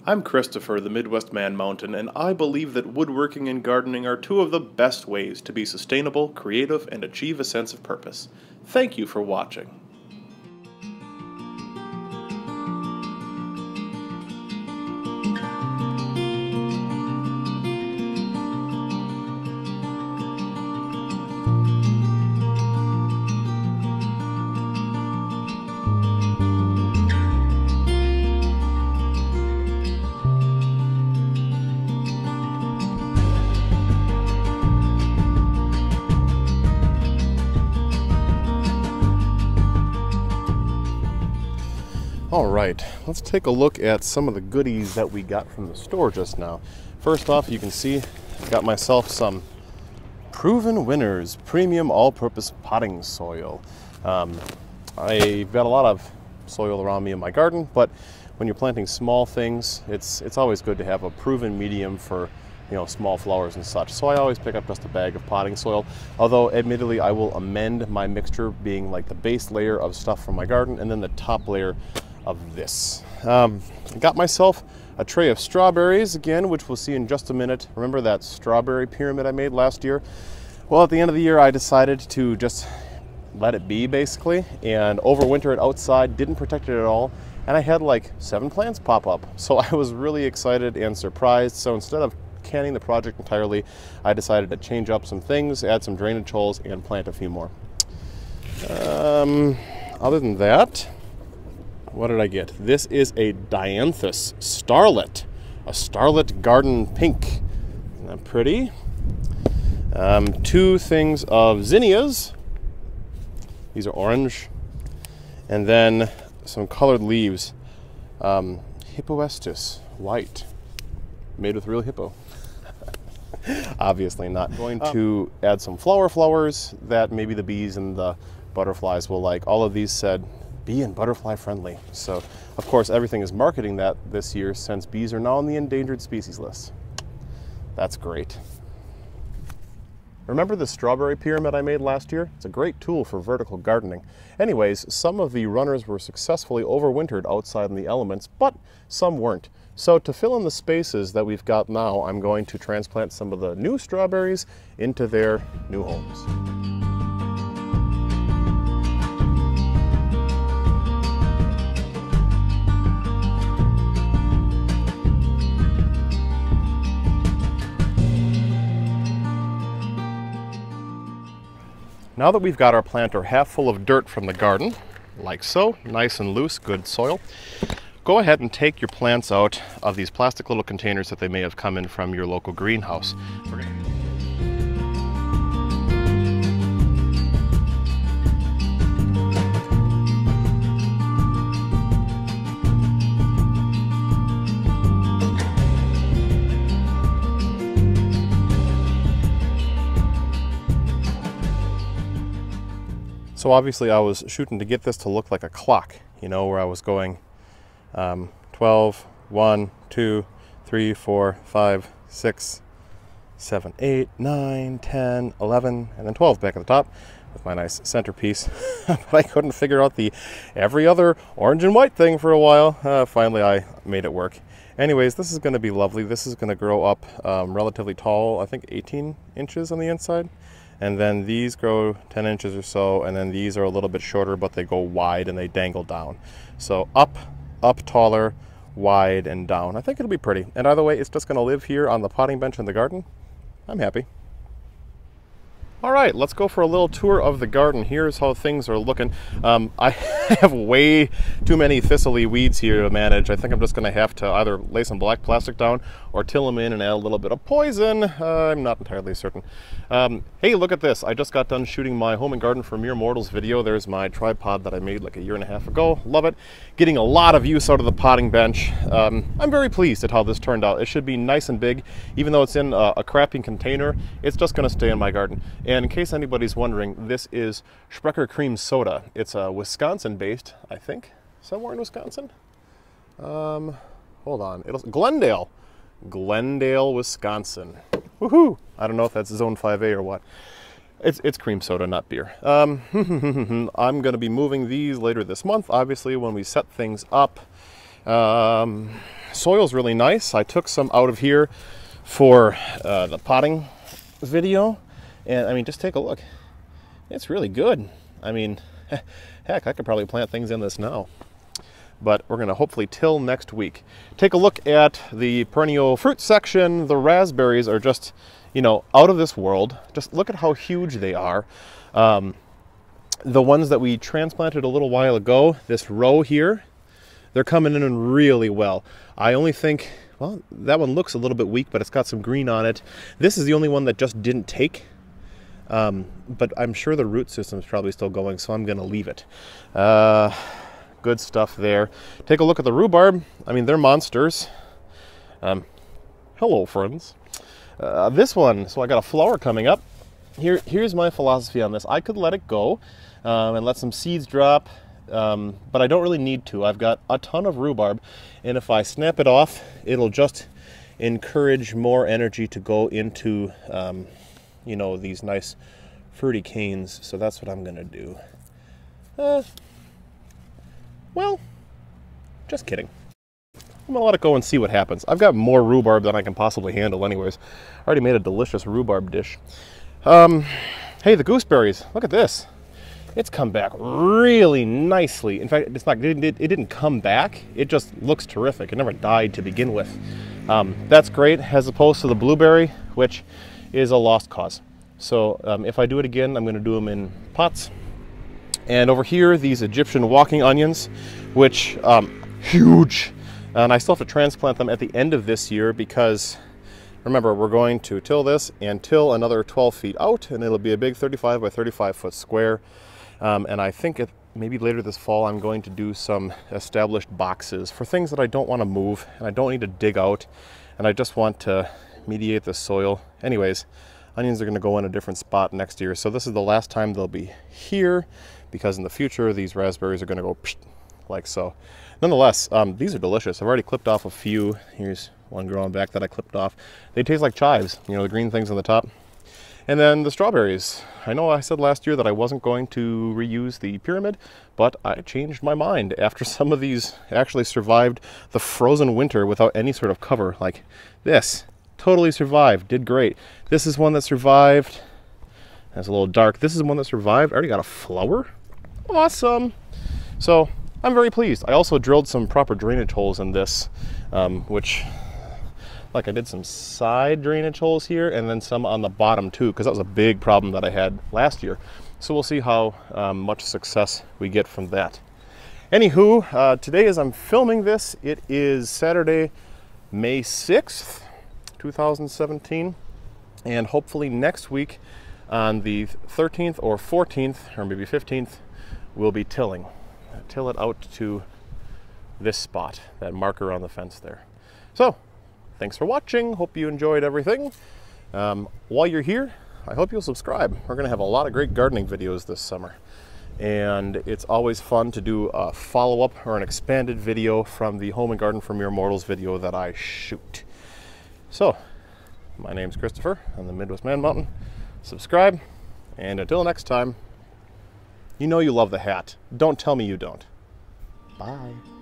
I'm Christopher, the Midwest Man Mountain, and I believe that woodworking and gardening are two of the best ways to be sustainable, creative, and achieve a sense of purpose. Thank you for watching. All right, let's take a look at some of the goodies that we got from the store just now. First off, you can see I got myself some Proven Winners Premium All-Purpose Potting Soil. I've got a lot of soil around me in my garden, but when you're planting small things, it's always good to have a proven medium for small flowers and such. So I always pick up just a bag of potting soil, although admittedly I will amend my mixture being like the base layer of stuff from my garden and then the top layer of this. I got myself a tray of strawberries again, which we'll see in just a minute. Remember that strawberry pyramid I made last year? Well, at the end of the year I decided to just let it be basically and overwinter it outside, didn't protect it at all, and I had like 7 plants pop up. So I was really excited and surprised. So instead of canning the project entirely, I decided to change up some things, add some drainage holes, and plant a few more. Other than that, what did I get? This is a Dianthus Starlet, a Starlet Garden Pink. Isn't that pretty? 2 things of zinnias. These are orange. And then some colored leaves. Hippoestus, white, made with real hippo. Obviously not. I'm going to add some flowers that maybe the bees and the butterflies will like. All of these said bee and butterfly friendly. So of course everything is marketing that this year since bees are now on the endangered species list. That's great. Remember the strawberry pyramid I made last year? It's a great tool for vertical gardening. Anyways, some of the runners were successfully overwintered outside in the elements, but some weren't. So to fill in the spaces that we've got now, I'm going to transplant some of the new strawberries into their new homes. Now that we've got our planter half full of dirt from the garden, like so, nice and loose, good soil, go ahead and take your plants out of these plastic little containers that they may have come in from your local greenhouse. So obviously I was shooting to get this to look like a clock, where I was going 12, 1, 2, 3, 4, 5, 6, 7, 8, 9, 10, 11, and then 12 back at the top with my nice centerpiece. But I couldn't figure out the every other orange and white thing for a while. Finally I made it work. Anyways, this is going to be lovely. This is going to grow up relatively tall, I think 18 inches on the inside. And then these grow 10 inches or so, and then these are a little bit shorter, but they go wide and they dangle down. So up, taller, wide, and down. I think it'll be pretty. And either way, it's just going to live here on the potting bench in the garden. I'm happy. All right, let's go for a little tour of the garden. Here's how things are looking. I have way too many thistly weeds here to manage. I think I'm just going to have to either lay some black plastic down or till them in and add a little bit of poison. I'm not entirely certain. Hey, look at this. I just got done shooting my Home and Garden for Mere Mortals video. There's my tripod that I made like a year and a half ago. Love it. Getting a lot of use out of the potting bench. I'm very pleased at how this turned out. It should be nice and big. Even though it's in a crappy container, it's just going to stay in my garden. And in case anybody's wondering, this is Sprecher Cream Soda. It's Wisconsin-based, I think, somewhere in Wisconsin. Hold on, Glendale, Wisconsin. Woohoo! I don't know if that's Zone 5A or what. It's cream soda, not beer. I'm going to be moving these later this month, obviously, when we set things up. soil's really nice. I took some out of here for the potting video, and I mean, just take a look. It's really good. I mean, heck, I could probably plant things in this now. But we're going to hopefully till next week. Take a look at the perennial fruit section. The raspberries are just, you know, out of this world. Just look at how huge they are. The ones that we transplanted a little while ago, this row here, they're coming in really well. I only think, well, that one looks a little bit weak, but it's got some green on it. This is the only one that just didn't take. But I'm sure the root system is probably still going, so I'm going to leave it. Good stuff there. Take a look at the rhubarb. I mean, they're monsters. Hello, friends. This one, so I got a flower coming up. Here's my philosophy on this. I could let it go and let some seeds drop, but I don't really need to. I've got a ton of rhubarb, and if I snap it off, it'll just encourage more energy to go into, you know, these nice fruity canes. So that's what I'm gonna do. Well, just kidding. I'm gonna let it go and see what happens. I've got more rhubarb than I can possibly handle anyways. I already made a delicious rhubarb dish. Hey, the gooseberries, look at this. It's come back really nicely. In fact, it didn't come back. It just looks terrific. It never died to begin with. That's great, as opposed to the blueberry, which is a lost cause. So if I do it again, I'm gonna do them in pots. And over here, these Egyptian walking onions, which, huge. And I still have to transplant them at the end of this year because, remember, we're going to till this and till another 12 feet out, and it'll be a big 35 by 35 foot square. And I think maybe later this fall, I'm going to do some established boxes for things that I don't want to move and I don't need to dig out, and I just want to mediate the soil. Anyways, onions are going to go in a different spot next year. So this is the last time they'll be here, because in the future, these raspberries are going to go like so. Nonetheless, these are delicious. I've already clipped off a few. Here's one growing back that I clipped off. They taste like chives, you know, the green things on the top. And then the strawberries. I know I said last year that I wasn't going to reuse the pyramid, but I changed my mind after some of these actually survived the frozen winter without any sort of cover. Like this, totally survived, did great. This is one that survived. That's a little dark. This is one that survived. I already got a flower. Awesome. So I'm very pleased. I also drilled some proper drainage holes in this, which, like, I did some side drainage holes here and then some on the bottom too, because that was a big problem that I had last year. So we'll see how much success we get from that. Anywho, today as I'm filming this, it is Saturday, May 6th, 2017. And hopefully next week on the 13th or 14th, or maybe 15th, we'll be tilling. Till it out to this spot, that marker on the fence there. So, thanks for watching. Hope you enjoyed everything. While you're here, I hope you'll subscribe. We're going to have a lot of great gardening videos this summer. And it's always fun to do a follow-up or an expanded video from the Home and Garden for Mere Mortals video that I shoot. So, my name's Christopher on the Midwest Man Mountain. Subscribe, and until next time, you know you love the hat. Don't tell me you don't. Bye.